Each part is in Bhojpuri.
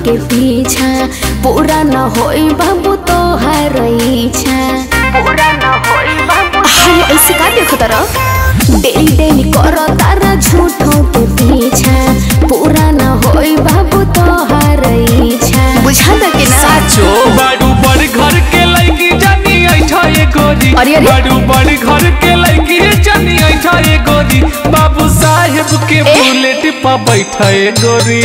के पीछा पूरा न होई बाबू तो हरईछा पूरा न होई बाबू। अरे ऐसे का देखो तारा डेली डेली करो तारा झूठों के पीछा पूरा न होई बाबू तो हरईछा बुझा द के ना साचो बाडू बड़ घर के लड़की जानी ऐठा ए गोरी बाडू बड़ घर के लड़की जानी ऐठा ए गोरी बाबू साहेब के बुलेट पर बैठा ए गोरी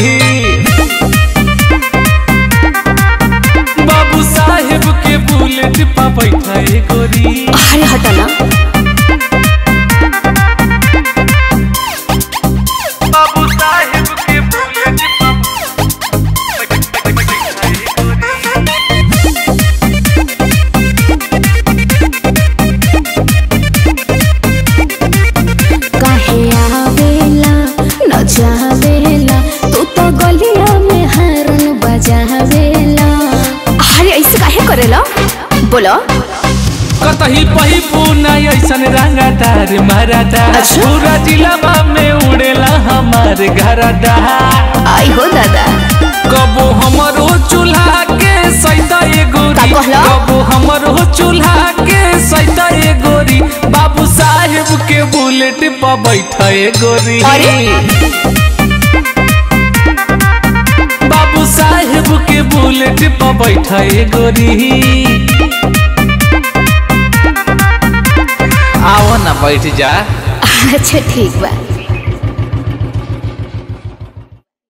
बाबू साहेब के बुलेट पर बैठा ए गोरी। अरे हटा ना बाबू साहेब के बुलेट काहे आवेला न जावेला तू तो गलिया में हरन बजावेला। अरे ऐसे काहे करेला बोलो कतही पही पूना ऐसन रंगदार मरदा पूरा जिला में उड़ेला हमार घरदा। आई हो दादा कबो हमरो चूल्हा के सैता ए गोरी कबो हमरो चूल्हा के सैता ए गोरी बाबू साहेब के बुलेट पर बैठा ए गोरी बाबू साहेब के बुलेट पर बैठा ए गोरी। आओ ना बैठ जा। अच्छा ठीक बा।